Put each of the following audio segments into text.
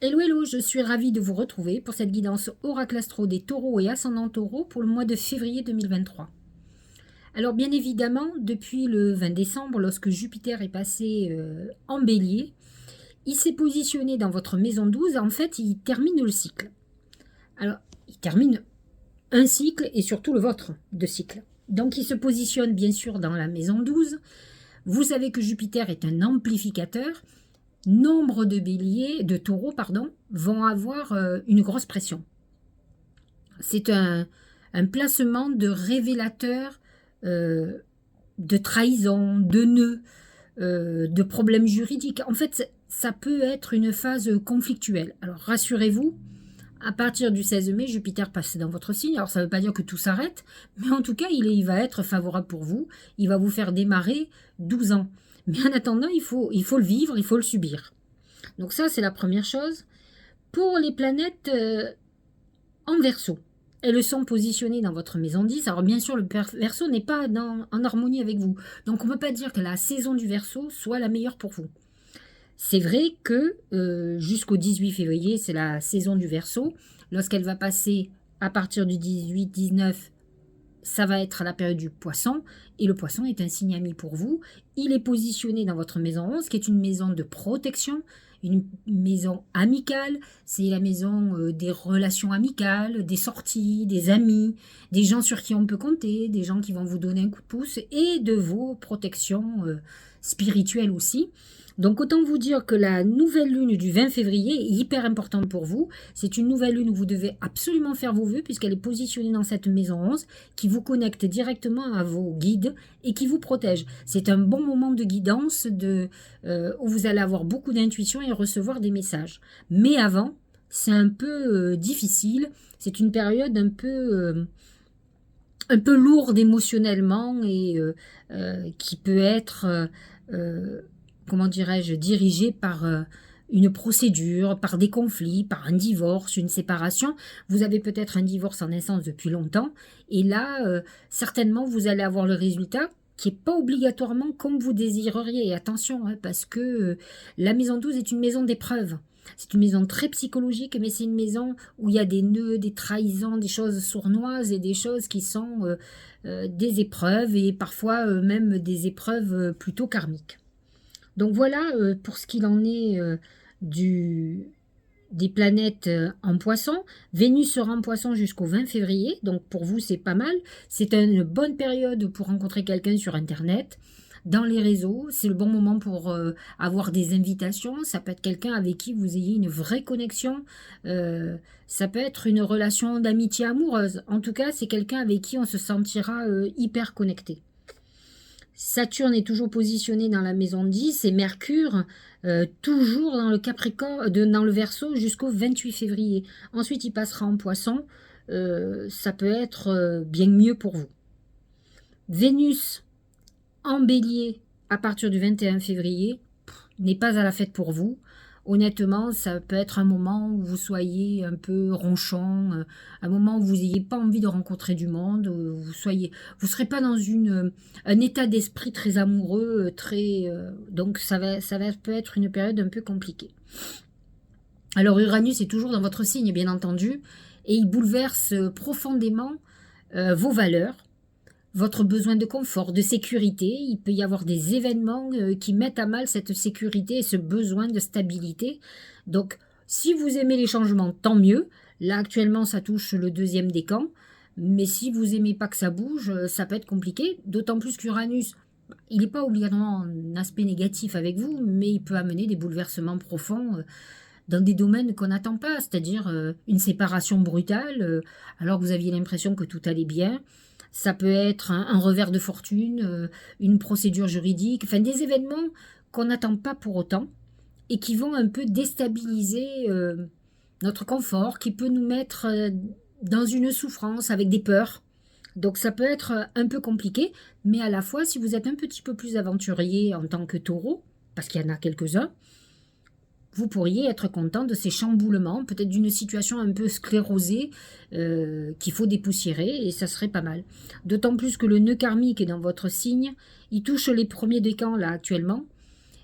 Hello, hello, je suis ravie de vous retrouver pour cette guidance Oracle Astro des taureaux et ascendant taureaux pour le mois de février 2023. Alors bien évidemment, depuis le 20 décembre, lorsque Jupiter est passé en bélier, il s'est positionné dans votre maison 12, en fait il termine le cycle. Alors il termine un cycle et surtout le vôtre de cycle. Donc il se positionne bien sûr dans la maison 12. Vous savez que Jupiter est un amplificateur. Nombre de béliers, de taureaux, pardon, vont avoir une grosse pression. C'est un placement de révélateur de trahison, de nœuds, de problèmes juridiques. En fait, ça peut être une phase conflictuelle. Alors rassurez-vous, à partir du 16 mai, Jupiter passe dans votre signe. Alors ça ne veut pas dire que tout s'arrête, mais en tout cas, il va être favorable pour vous. Il va vous faire démarrer 12 ans. Mais en attendant, il faut le vivre, il faut le subir. Donc ça, c'est la première chose. Pour les planètes en Verseau, elles sont positionnées dans votre maison 10. Alors bien sûr, le Verseau n'est pas en harmonie avec vous. Donc on ne peut pas dire que la saison du Verseau soit la meilleure pour vous. C'est vrai que jusqu'au 18 février, c'est la saison du Verseau. Lorsqu'elle va passer à partir du 18-19, ça va être la période du Poisson. Et le Poisson est un signe ami pour vous. Il est positionné dans votre maison 11, qui est une maison de protection, une maison amicale. C'est la maison des relations amicales, des sorties, des amis, des gens sur qui on peut compter, des gens qui vont vous donner un coup de pouce, et de vos protections spirituelles aussi. Donc autant vous dire que la nouvelle lune du 20 février est hyper importante pour vous. C'est une nouvelle lune où vous devez absolument faire vos vœux puisqu'elle est positionnée dans cette maison 11 qui vous connecte directement à vos guides et qui vous protège. C'est un bon moment de guidance où vous allez avoir beaucoup d'intuition et recevoir des messages. Mais avant, c'est un peu difficile. C'est une période un peu lourde émotionnellement et qui peut être... comment dirais-je, dirigé par une procédure, par des conflits, par un divorce, une séparation. Vous avez peut-être un divorce en instance depuis longtemps, et là, certainement, vous allez avoir le résultat qui n'est pas obligatoirement comme vous désireriez. Et attention, hein, parce que la maison 12 est une maison d'épreuve. C'est une maison très psychologique, mais c'est une maison où il y a des nœuds, des trahisons, des choses sournoises et des choses qui sont des épreuves, et parfois même des épreuves plutôt karmiques. Donc voilà pour ce qu'il en est des planètes en poisson. Vénus sera en poisson jusqu'au 20 février, donc pour vous c'est pas mal. C'est une bonne période pour rencontrer quelqu'un sur Internet, dans les réseaux. C'est le bon moment pour avoir des invitations. Ça peut être quelqu'un avec qui vous ayez une vraie connexion. Ça peut être une relation d'amitié amoureuse. En tout cas, c'est quelqu'un avec qui on se sentira hyper connecté. Saturne est toujours positionné dans la maison 10 et Mercure toujours dans le Capricorne, dans le Verseau jusqu'au 28 février. Ensuite, il passera en Poisson. Ça peut être bien mieux pour vous. Vénus en Bélier à partir du 21 février n'est pas à la fête pour vous. Honnêtement, ça peut être un moment où vous soyez un peu ronchon, un moment où vous n'ayez pas envie de rencontrer du monde, vous serez pas dans un état d'esprit très amoureux, donc peut être une période un peu compliquée. Alors Uranus est toujours dans votre signe, bien entendu, et il bouleverse profondément vos valeurs, votre besoin de confort, de sécurité. Il peut y avoir des événements qui mettent à mal cette sécurité et ce besoin de stabilité. Donc, si vous aimez les changements, tant mieux. Là, actuellement, ça touche le deuxième décan. Mais si vous n'aimez pas que ça bouge, ça peut être compliqué. D'autant plus qu'Uranus, il n'est pas obligatoirement un aspect négatif avec vous, mais il peut amener des bouleversements profonds dans des domaines qu'on n'attend pas. C'est-à-dire une séparation brutale, alors que vous aviez l'impression que tout allait bien. Ça peut être un revers de fortune, une procédure juridique, enfin des événements qu'on n'attend pas pour autant et qui vont un peu déstabiliser notre confort, qui peut nous mettre dans une souffrance avec des peurs. Donc ça peut être un peu compliqué, mais à la fois si vous êtes un petit peu plus aventurier en tant que taureau, parce qu'il y en a quelques-uns, vous pourriez être content de ces chamboulements, peut-être d'une situation un peu sclérosée qu'il faut dépoussiérer, et ça serait pas mal. D'autant plus que le nœud karmique est dans votre signe, il touche les premiers décans là actuellement,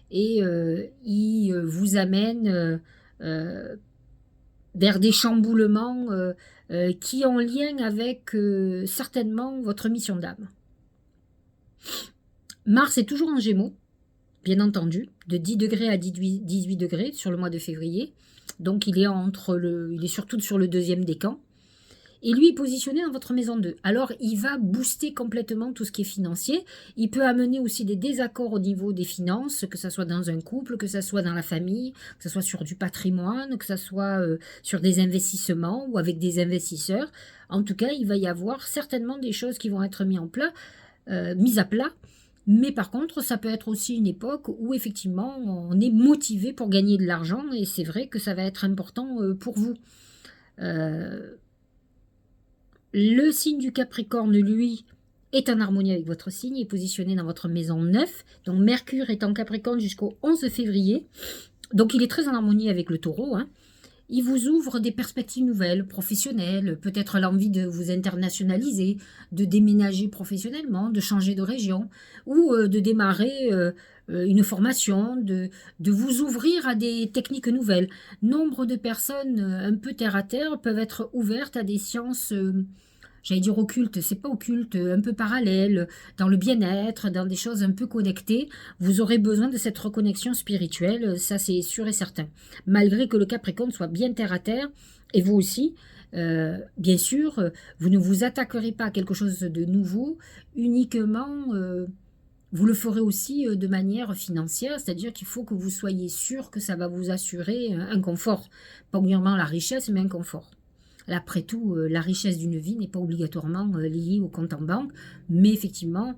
et il vous amène vers des chamboulements qui ont lien avec certainement votre mission d'âme. Mars est toujours en Gémeaux, bien entendu, de 10 degrés à 18 degrés sur le mois de février. Donc il est surtout sur le deuxième décan. Et lui est positionné dans votre maison 2. Alors il va booster complètement tout ce qui est financier. Il peut amener aussi des désaccords au niveau des finances, que ce soit dans un couple, que ce soit dans la famille, que ce soit sur du patrimoine, que ce soit sur des investissements ou avec des investisseurs. En tout cas, il va y avoir certainement des choses qui vont être mises à plat. Mais par contre, ça peut être aussi une époque où effectivement on est motivé pour gagner de l'argent et c'est vrai que ça va être important pour vous. Le signe du Capricorne, lui, est en harmonie avec votre signe, est positionné dans votre maison 9. Donc Mercure est en Capricorne jusqu'au 11 février. Donc il est très en harmonie avec le Taureau. Il vous ouvre des perspectives nouvelles, professionnelles, peut-être l'envie de vous internationaliser, de déménager professionnellement, de changer de région, ou de démarrer une formation, de vous ouvrir à des techniques nouvelles. Nombre de personnes un peu terre à terre peuvent être ouvertes à des sciences, j'allais dire occultes, c'est pas occulte, un peu parallèles, dans le bien-être, dans des choses un peu connectées. Vous aurez besoin de cette reconnexion spirituelle, ça c'est sûr et certain. Malgré que le Capricorne soit bien terre à terre, et vous aussi, bien sûr, vous ne vous attaquerez pas à quelque chose de nouveau, uniquement, vous le ferez aussi de manière financière, c'est-à-dire qu'il faut que vous soyez sûr que ça va vous assurer un confort, pas uniquement la richesse, mais un confort. Après tout, la richesse d'une vie n'est pas obligatoirement liée au compte en banque, mais effectivement,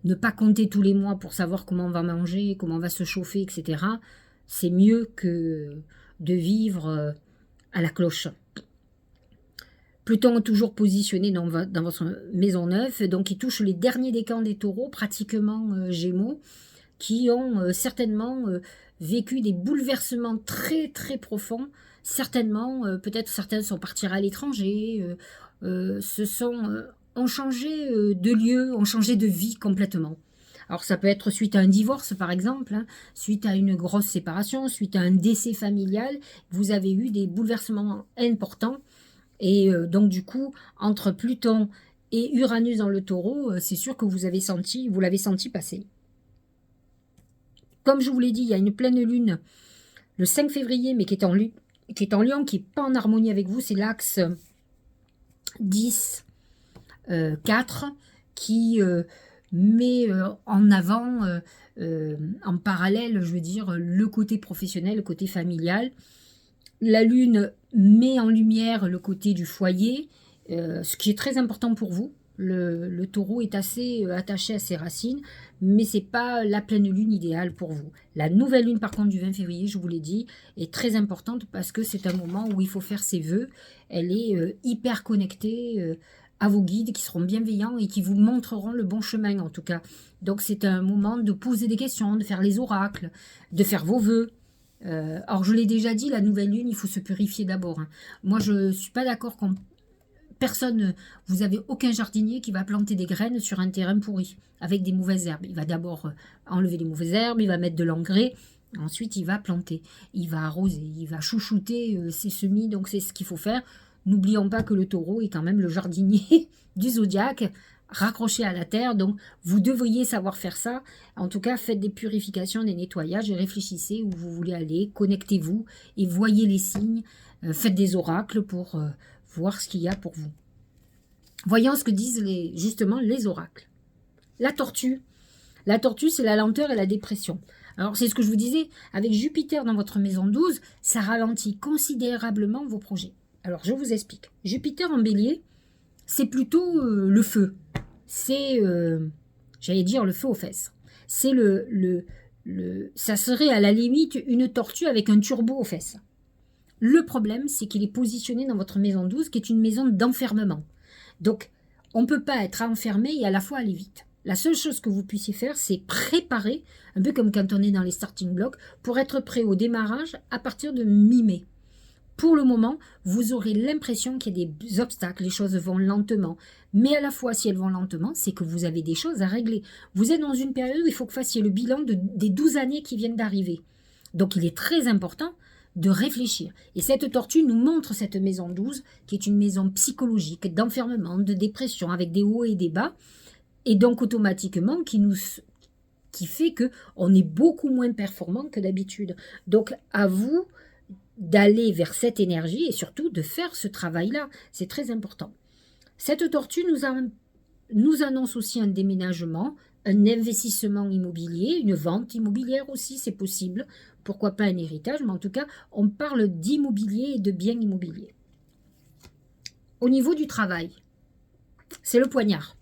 ne pas compter tous les mois pour savoir comment on va manger, comment on va se chauffer, etc., c'est mieux que de vivre à la cloche. Pluton est toujours positionné dans votre maison 9, donc il touche les derniers décans des taureaux, pratiquement Gémeaux, qui ont certainement vécu des bouleversements très très profonds. Certainement, peut-être certains sont partis à l'étranger, ont changé de lieu, ont changé de vie complètement. Alors ça peut être suite à un divorce par exemple, suite à une grosse séparation, suite à un décès familial, vous avez eu des bouleversements importants. Et donc du coup, entre Pluton et Uranus dans le Taureau, c'est sûr que vous l'avez senti passer. Comme je vous l'ai dit, il y a une pleine lune le 5 février, mais qui est en Lion, qui n'est pas en harmonie avec vous, c'est l'axe 10-4 qui met en avant, en parallèle, je veux dire, le côté professionnel, le côté familial. La lune met en lumière le côté du foyer, ce qui est très important pour vous. Le taureau est assez attaché à ses racines, mais ce n'est pas la pleine lune idéale pour vous. La nouvelle lune, par contre, du 20 février, je vous l'ai dit, est très importante parce que c'est un moment où il faut faire ses vœux. Elle est hyper connectée à vos guides qui seront bienveillants et qui vous montreront le bon chemin, en tout cas. Donc, c'est un moment de poser des questions, de faire les oracles, de faire vos vœux. Alors, je l'ai déjà dit, la nouvelle lune, il faut se purifier d'abord. Moi, je ne suis pas d'accord qu'on... vous n'avez aucun jardinier qui va planter des graines sur un terrain pourri, avec des mauvaises herbes. Il va d'abord enlever les mauvaises herbes, il va mettre de l'engrais, ensuite il va planter, il va arroser, il va chouchouter ses semis, donc c'est ce qu'il faut faire. N'oublions pas que le taureau est quand même le jardinier du zodiaque, raccroché à la terre, donc vous devriez savoir faire ça. En tout cas, faites des purifications, des nettoyages, et réfléchissez où vous voulez aller, connectez-vous et voyez les signes, faites des oracles pour voir ce qu'il y a pour vous. Voyons ce que disent justement les oracles. La tortue, c'est la lenteur et la dépression. Alors c'est ce que je vous disais, avec Jupiter dans votre maison 12, ça ralentit considérablement vos projets. Alors je vous explique. Jupiter en bélier, c'est plutôt le feu. C'est, j'allais dire, le feu aux fesses. C'est ça serait à la limite une tortue avec un turbo aux fesses. Le problème, c'est qu'il est positionné dans votre maison 12, qui est une maison d'enfermement. Donc, on ne peut pas être enfermé et à la fois aller vite. La seule chose que vous puissiez faire, c'est préparer, un peu comme quand on est dans les starting blocks, pour être prêt au démarrage à partir de mi-mai. Pour le moment, vous aurez l'impression qu'il y a des obstacles, les choses vont lentement. Mais à la fois, si elles vont lentement, c'est que vous avez des choses à régler. Vous êtes dans une période où il faut que vous fassiez le bilan des 12 années qui viennent d'arriver. Donc, il est très important de réfléchir. Et cette tortue nous montre cette maison 12, qui est une maison psychologique, d'enfermement, de dépression, avec des hauts et des bas, et donc automatiquement qui fait qu'on est beaucoup moins performant que d'habitude. Donc à vous d'aller vers cette énergie et surtout de faire ce travail-là. C'est très important. Cette tortue nous annonce aussi un déménagement, un investissement immobilier, une vente immobilière aussi, c'est possible. Pourquoi pas un héritage, mais en tout cas, on parle d'immobilier et de biens immobiliers. Au niveau du travail, c'est le poignard.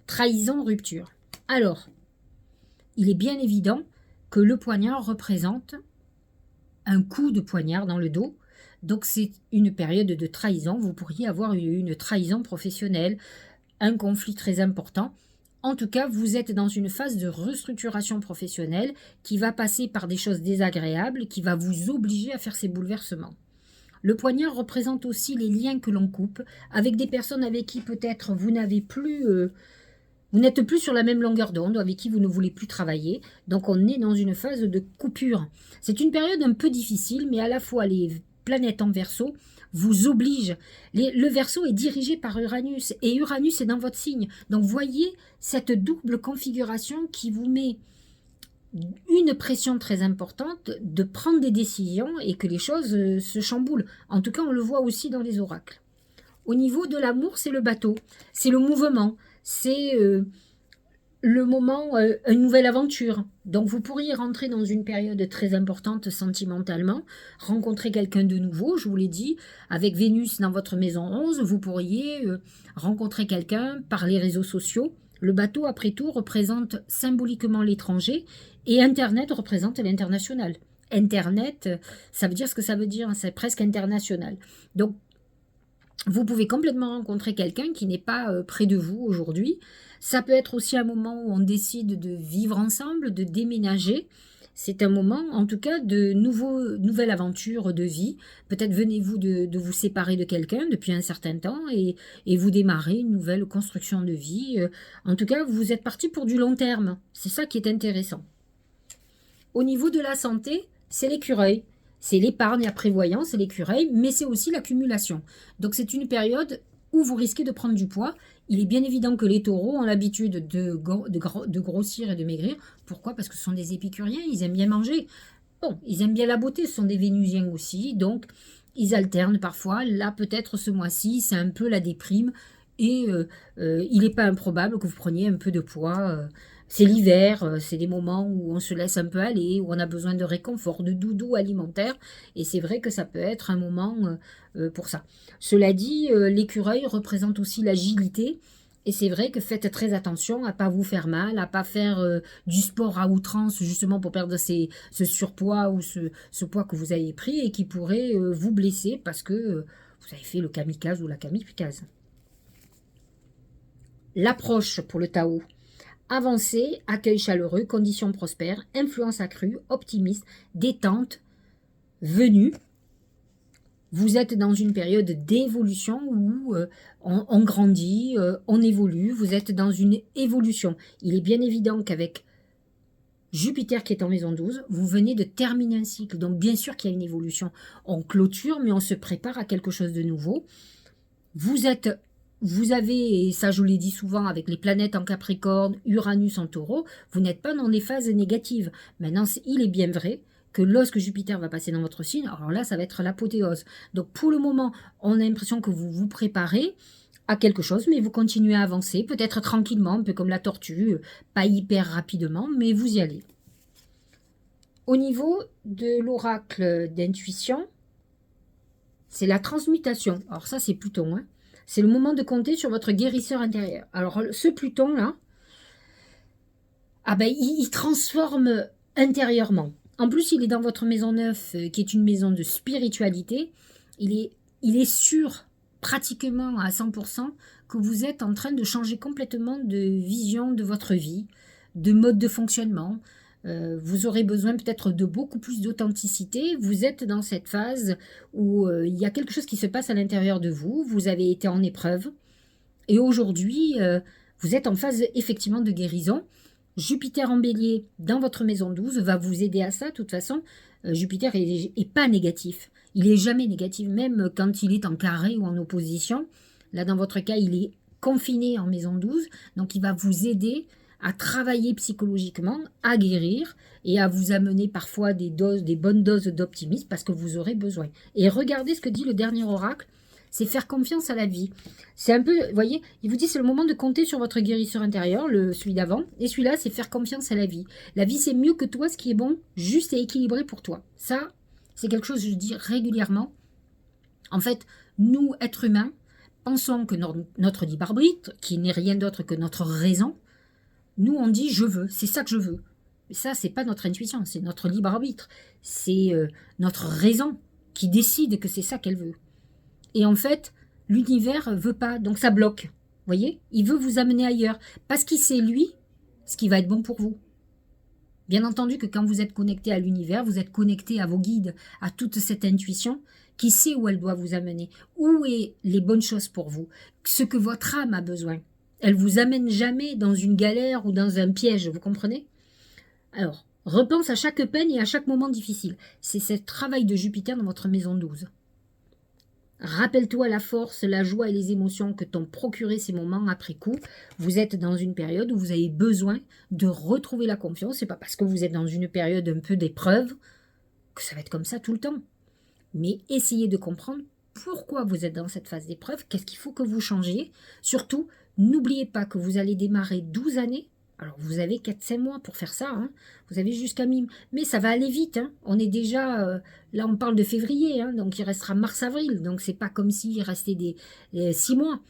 Trahison, rupture. Alors, il est bien évident que le poignard représente un coup de poignard dans le dos. Donc c'est une période de trahison. Vous pourriez avoir une trahison professionnelle, un conflit très important. En tout cas, vous êtes dans une phase de restructuration professionnelle qui va passer par des choses désagréables, qui va vous obliger à faire ces bouleversements. Le poignard représente aussi les liens que l'on coupe avec des personnes avec qui peut-être vous n'êtes plus sur la même longueur d'onde, avec qui vous ne voulez plus travailler. Donc on est dans une phase de coupure. C'est une période un peu difficile, mais à la fois les planètes en Verseau vous obligent. Le Verseau est dirigé par Uranus, et Uranus est dans votre signe. Donc voyez cette double configuration qui vous met une pression très importante de prendre des décisions et que les choses se chamboulent. En tout cas, on le voit aussi dans les oracles. Au niveau de l'amour, c'est le bateau, c'est le mouvement, c'est le moment, une nouvelle aventure. Donc vous pourriez rentrer dans une période très importante sentimentalement, rencontrer quelqu'un de nouveau, je vous l'ai dit, avec Vénus dans votre maison 11, vous pourriez rencontrer quelqu'un par les réseaux sociaux. Le bateau, après tout, représente symboliquement l'étranger et Internet représente l'international. Internet, ça veut dire ce que ça veut dire, c'est presque international. Donc, vous pouvez complètement rencontrer quelqu'un qui n'est pas près de vous aujourd'hui. Ça peut être aussi un moment où on décide de vivre ensemble, de déménager. C'est un moment, en tout cas, de nouvelle aventure de vie. Peut-être venez-vous de vous séparer de quelqu'un depuis un certain temps et vous démarrez une nouvelle construction de vie. En tout cas, vous êtes parti pour du long terme. C'est ça qui est intéressant. Au niveau de la santé, c'est l'écureuil. C'est l'épargne, la prévoyance, c'est l'écureuil, mais c'est aussi l'accumulation. Donc c'est une période où vous risquez de prendre du poids. Il est bien évident que les taureaux ont l'habitude de grossir et de maigrir. Pourquoi? Parce que ce sont des épicuriens, ils aiment bien manger. Bon, ils aiment bien la beauté, ce sont des vénusiens aussi, donc ils alternent parfois. Là, peut-être ce mois-ci, c'est un peu la déprime. Et il n'est pas improbable que vous preniez un peu de poids. C'est l'hiver, c'est des moments où on se laisse un peu aller, où on a besoin de réconfort, de doudou alimentaire. Et c'est vrai que ça peut être un moment pour ça. Cela dit, l'écureuil représente aussi l'agilité. Et c'est vrai que faites très attention à ne pas vous faire mal, à ne pas faire du sport à outrance justement pour perdre ce surpoids ou ce poids que vous avez pris et qui pourrait vous blesser parce que vous avez fait le kamikaze ou la kamikaze. L'approche pour le Tao. Avancée, accueil chaleureux, conditions prospères, influence accrue, optimiste, détente, venue. Vous êtes dans une période d'évolution où on grandit, on évolue, vous êtes dans une évolution. Il est bien évident qu'avec Jupiter qui est en maison 12, vous venez de terminer un cycle. Donc bien sûr qu'il y a une évolution. On clôture, mais on se prépare à quelque chose de nouveau. Vous avez, et ça je vous l'ai dit souvent, avec les planètes en Capricorne, Uranus en Taureau, vous n'êtes pas dans des phases négatives. Maintenant, il est bien vrai que lorsque Jupiter va passer dans votre signe, alors là, ça va être l'apothéose. Donc pour le moment, on a l'impression que vous vous préparez à quelque chose, mais vous continuez à avancer, peut-être tranquillement, un peu comme la tortue, pas hyper rapidement, mais vous y allez. Au niveau de l'oracle d'intuition, c'est la transmutation. Alors ça, c'est Pluton, hein. C'est le moment de compter sur votre guérisseur intérieur. Alors, ce Pluton-là, il transforme intérieurement. En plus, il est dans votre maison 9, qui est une maison de spiritualité. Il est sûr, pratiquement à 100%, que vous êtes en train de changer complètement de vision de votre vie, de mode de fonctionnement. Vous aurez besoin peut-être de beaucoup plus d'authenticité. Vous êtes dans cette phase où il y a quelque chose qui se passe à l'intérieur de vous. Vous avez été en épreuve. Et aujourd'hui, vous êtes en phase effectivement de guérison. Jupiter en bélier dans votre maison 12 va vous aider à ça. De toute façon, Jupiter est pas négatif. Il est jamais négatif, même quand il est en carré ou en opposition. Là, dans votre cas, il est confiné en maison 12, donc il va vous aider à travailler psychologiquement, à guérir et à vous amener parfois des bonnes doses d'optimisme parce que vous aurez besoin. Et regardez ce que dit le dernier oracle, c'est faire confiance à la vie. C'est un peu, vous voyez, il vous dit c'est le moment de compter sur votre guérisseur intérieur, celui d'avant, et celui-là c'est faire confiance à la vie. La vie c'est mieux que toi, ce qui est bon, juste et équilibré pour toi. Ça, c'est quelque chose que je dis régulièrement. En fait, nous, êtres humains, pensons que notre libre arbitre, qui n'est rien d'autre que notre raison, nous on dit je veux, c'est ça que je veux. Mais ça, c'est pas notre intuition, c'est notre libre arbitre. C'est notre raison qui décide que c'est ça qu'elle veut. Et en fait, l'univers veut pas, donc ça bloque. Vous voyez, il veut vous amener ailleurs, parce qu'il sait, lui, ce qui va être bon pour vous. Bien entendu que quand vous êtes connecté à l'univers, vous êtes connecté à vos guides, à toute cette intuition qui sait où elle doit vous amener, où est les bonnes choses pour vous, ce que votre âme a besoin. Elle vous amène jamais dans une galère ou dans un piège, vous comprenez? Alors, repense à chaque peine et à chaque moment difficile. C'est ce travail de Jupiter dans votre maison 12. Rappelle-toi la force, la joie et les émotions que t'ont procuré ces moments après coup. Vous êtes dans une période où vous avez besoin de retrouver la confiance. C'est pas parce que vous êtes dans une période un peu d'épreuve que ça va être comme ça tout le temps. Mais essayez de comprendre pourquoi vous êtes dans cette phase d'épreuve, qu'est-ce qu'il faut que vous changiez. Surtout, n'oubliez pas que vous allez démarrer 12 années. Alors, vous avez 4-5 mois pour faire ça. Hein. Vous avez jusqu'à mi. Mais ça va aller vite. Hein. On est déjà... là, on parle de février. Hein, donc, il restera mars-avril. Donc, c'est pas comme s'il restait 6 mois.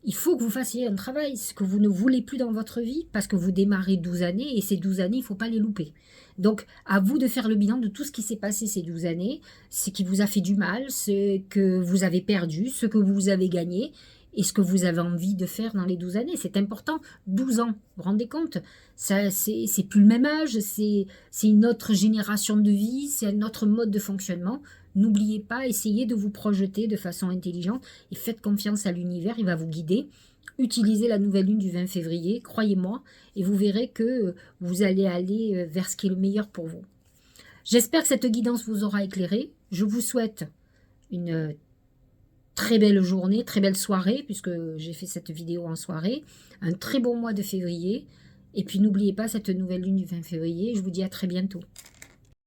Il faut que vous fassiez un travail, ce que vous ne voulez plus dans votre vie, parce que vous démarrez 12 années. Et ces 12 années, il ne faut pas les louper. Donc, à vous de faire le bilan de tout ce qui s'est passé ces 12 années. Ce qui vous a fait du mal, ce que vous avez perdu, ce que vous avez gagné. Et ce que vous avez envie de faire dans les 12 années. C'est important. 12 ans, vous vous rendez compte? Ça, c'est plus le même âge, c'est une autre génération de vie, c'est un autre mode de fonctionnement. N'oubliez pas, essayez de vous projeter de façon intelligente et faites confiance à l'univers, il va vous guider. Utilisez la nouvelle lune du 20 février, croyez-moi, et vous verrez que vous allez aller vers ce qui est le meilleur pour vous. J'espère que cette guidance vous aura éclairé. Je vous souhaite une très belle journée, très belle soirée, puisque j'ai fait cette vidéo en soirée. Un très bon mois de février. Et puis n'oubliez pas cette nouvelle lune du 20 février. Je vous dis à très bientôt.